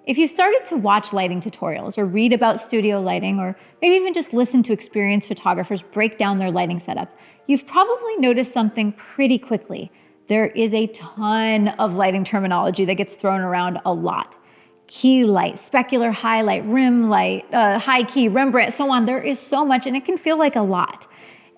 If you started to watch lighting tutorials or read about studio lighting, or maybe even just listen to experienced photographers break down their lighting setups, you've probably noticed something pretty quickly. There is a ton of lighting terminology that gets thrown around a lot. Key light, specular highlight, rim light, high key, Rembrandt, so on. There is so much, and it can feel like a lot.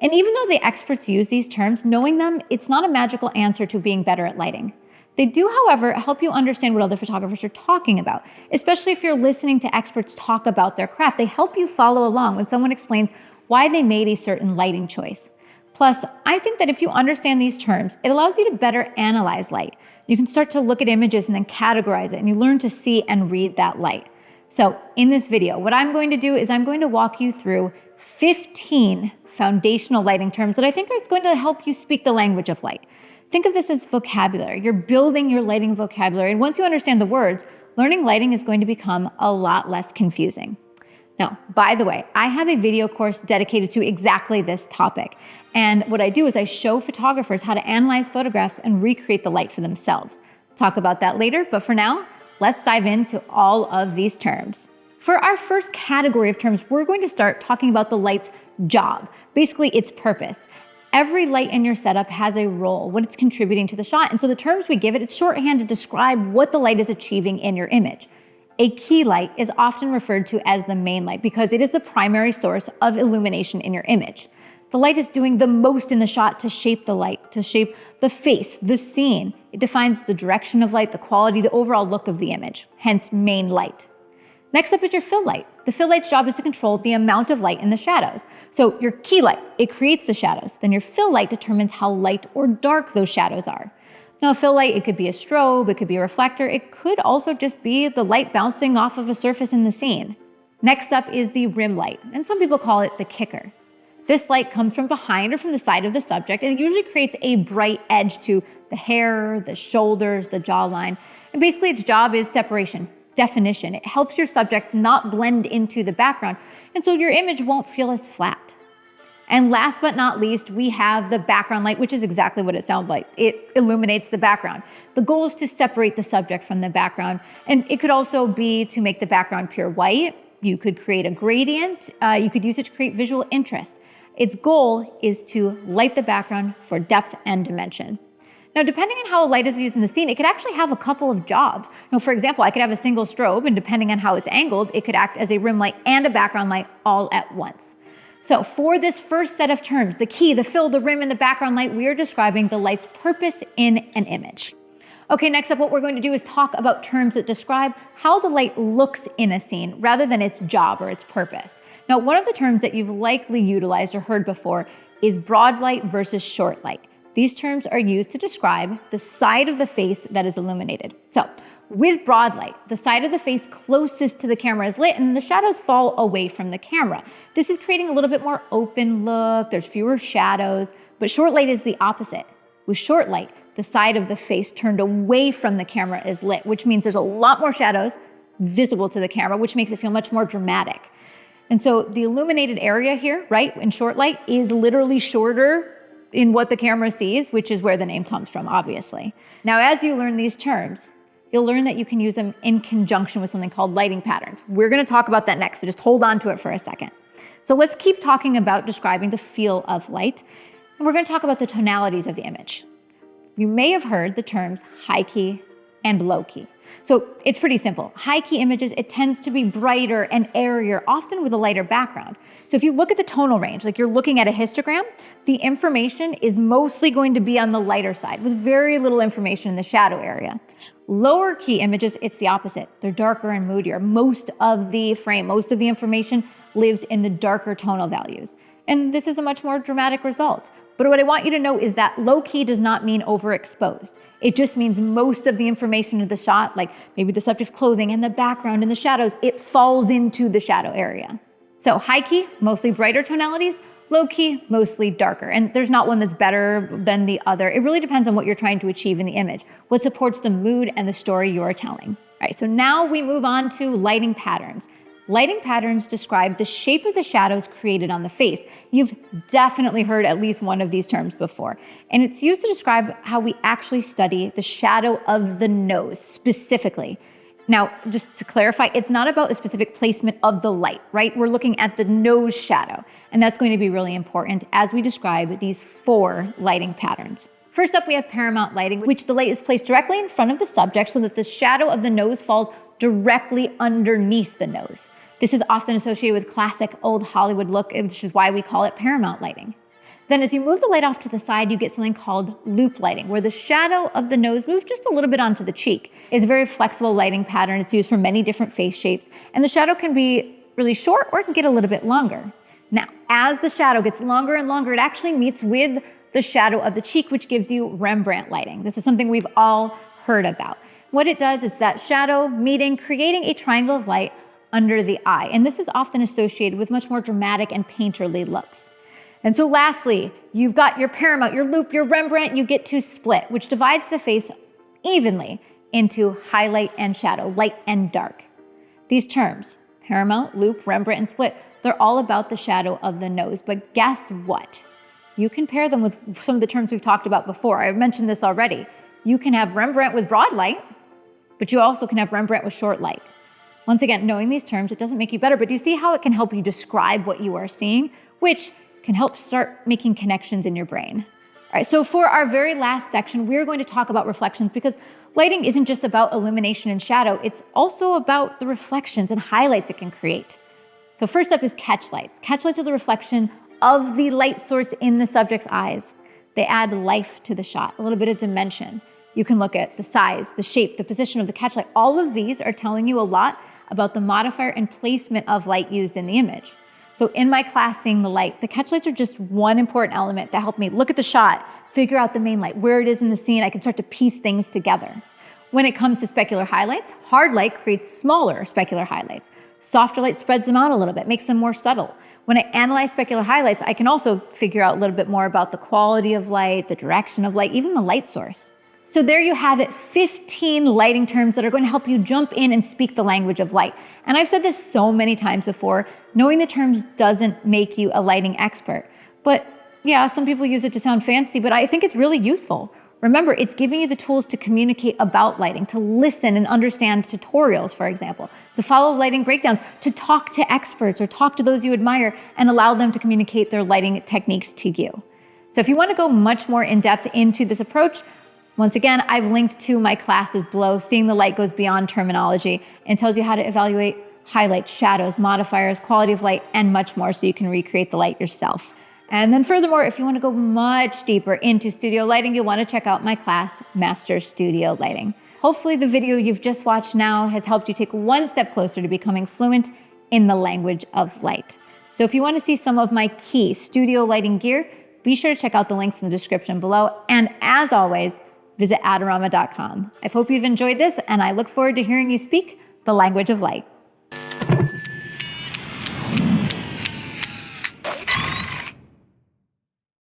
And even though the experts use these terms, knowing them, it's not a magical answer to being better at lighting. They do, however, help you understand what other photographers are talking about, especially if you're listening to experts talk about their craft. They help you follow along when someone explains why they made a certain lighting choice. Plus, I think that if you understand these terms, it allows you to better analyze light. You can start to look at images and then categorize it, and you learn to see and read that light. So in this video, what I'm going to do is I'm going to walk you through 15 foundational lighting terms that I think is going to help you speak the language of light. Think of this as vocabulary. You're building your lighting vocabulary, and once you understand the words, learning lighting is going to become a lot less confusing. Now, by the way, I have a video course dedicated to exactly this topic. And what I do is I show photographers how to analyze photographs and recreate the light for themselves. Talk about that later, but for now, let's dive into all of these terms. For our first category of terms, we're going to start talking about the light's job, basically its purpose. Every light in your setup has a role, what it's contributing to the shot. And so the terms we give it, it's shorthand to describe what the light is achieving in your image. A key light is often referred to as the main light because it is the primary source of illumination in your image. The light is doing the most in the shot to shape the light, to shape the face, the scene. It defines the direction of light, the quality, the overall look of the image, hence main light. Next up is your fill light. The fill light's job is to control the amount of light in the shadows. So your key light, it creates the shadows. Then your fill light determines how light or dark those shadows are. Now a fill light, it could be a strobe, it could be a reflector, it could also just be the light bouncing off of a surface in the scene. Next up is the rim light, and some people call it the kicker. This light comes from behind or from the side of the subject, and it usually creates a bright edge to the hair, the shoulders, the jawline. And basically its job is separation, definition. It helps your subject not blend into the background, and so your image won't feel as flat. And last but not least, we have the background light, which is exactly what it sounds like. It illuminates the background. The goal is to separate the subject from the background, and it could also be to make the background pure white. You could create a gradient. You could use it to create visual interest. Its goal is to light the background for depth and dimension. Now, depending on how a light is used in the scene, it could actually have a couple of jobs. Now, for example, I could have a single strobe, and depending on how it's angled, it could act as a rim light and a background light all at once. So for this first set of terms, the key, the fill, the rim, and the background light, we are describing the light's purpose in an image. Okay, next up, what we're going to do is talk about terms that describe how the light looks in a scene rather than its job or its purpose. Now, one of the terms that you've likely utilized or heard before is broad light versus short light. These terms are used to describe the side of the face that is illuminated. So with broad light, the side of the face closest to the camera is lit and the shadows fall away from the camera. This is creating a little bit more open look, there's fewer shadows, but short light is the opposite. With short light, the side of the face turned away from the camera is lit, which means there's a lot more shadows visible to the camera, which makes it feel much more dramatic. And so the illuminated area here, right, in short light is literally shorter in what the camera sees, which is where the name comes from, obviously. Now, as you learn these terms, you'll learn that you can use them in conjunction with something called lighting patterns. We're going to talk about that next, so just hold on to it for a second. So let's keep talking about describing the feel of light, and we're going to talk about the tonalities of the image. You may have heard the terms high key and low key. So it's pretty simple. High key images, it tends to be brighter and airier, often with a lighter background. So if you look at the tonal range, like you're looking at a histogram, the information is mostly going to be on the lighter side with very little information in the shadow area. Lower key images, it's the opposite. They're darker and moodier. Most of the frame, most of the information lives in the darker tonal values. And this is a much more dramatic result. But what I want you to know is that low key does not mean overexposed. It just means most of the information of the shot, like maybe the subject's clothing and the background and the shadows, it falls into the shadow area. So high key, mostly brighter tonalities, low key, mostly darker. And there's not one that's better than the other. It really depends on what you're trying to achieve in the image, what supports the mood and the story you are telling. All right, so now we move on to lighting patterns. Lighting patterns describe the shape of the shadows created on the face. You've definitely heard at least one of these terms before, and it's used to describe how we actually study the shadow of the nose specifically. Now, just to clarify, it's not about a specific placement of the light, right? We're looking at the nose shadow, and that's going to be really important as we describe these 4 lighting patterns. First up, we have paramount lighting, which the light is placed directly in front of the subject so that the shadow of the nose falls directly underneath the nose. This is often associated with classic old Hollywood look, which is why we call it paramount lighting. Then as you move the light off to the side, you get something called loop lighting, where the shadow of the nose moves just a little bit onto the cheek. It's a very flexible lighting pattern. It's used for many different face shapes, and the shadow can be really short or it can get a little bit longer. Now, as the shadow gets longer and longer, it actually meets with the shadow of the cheek, which gives you Rembrandt lighting. This is something we've all heard about. What it does is that shadow meeting, creating a triangle of light under the eye. And this is often associated with much more dramatic and painterly looks. And so lastly, you've got your paramount, your loop, your Rembrandt, you get to split, which divides the face evenly into highlight and shadow, light and dark. These terms, paramount, loop, Rembrandt, and split, they're all about the shadow of the nose. But guess what? You can pair them with some of the terms we've talked about before. I've mentioned this already. You can have Rembrandt with broad light, but you also can have Rembrandt with short light. Once again, knowing these terms, it doesn't make you better, but do you see how it can help you describe what you are seeing, which can help start making connections in your brain? All right, so for our very last section, we're going to talk about reflections, because lighting isn't just about illumination and shadow, it's also about the reflections and highlights it can create. So first up is catch lights. Catch lights are the reflection of the light source in the subject's eyes. They add life to the shot, a little bit of dimension. You can look at the size, the shape, the position of the catch light. All of these are telling you a lot about the modifier and placement of light used in the image. So in my class, Seeing the Light, the catch lights are just one important element that helped me look at the shot, figure out the main light, where it is in the scene. I can start to piece things together. When it comes to specular highlights, hard light creates smaller specular highlights. Softer light spreads them out a little bit, makes them more subtle. When I analyze specular highlights, I can also figure out a little bit more about the quality of light, the direction of light, even the light source. So there you have it, 15 lighting terms that are going to help you jump in and speak the language of light. And I've said this so many times before, knowing the terms doesn't make you a lighting expert. But yeah, some people use it to sound fancy, but I think it's really useful. Remember, it's giving you the tools to communicate about lighting, to listen and understand tutorials, for example, to follow lighting breakdowns, to talk to experts or talk to those you admire and allow them to communicate their lighting techniques to you. So if you want to go much more in depth into this approach, once again, I've linked to my classes below. Seeing the Light goes beyond terminology and tells you how to evaluate highlights, shadows, modifiers, quality of light, and much more so you can recreate the light yourself. And then furthermore, if you want to go much deeper into studio lighting, you'll want to check out my class, Master Studio Lighting. Hopefully the video you've just watched now has helped you take one step closer to becoming fluent in the language of light. So if you want to see some of my key studio lighting gear, be sure to check out the links in the description below. And as always, visit Adorama.com. I hope you've enjoyed this, and I look forward to hearing you speak the language of light.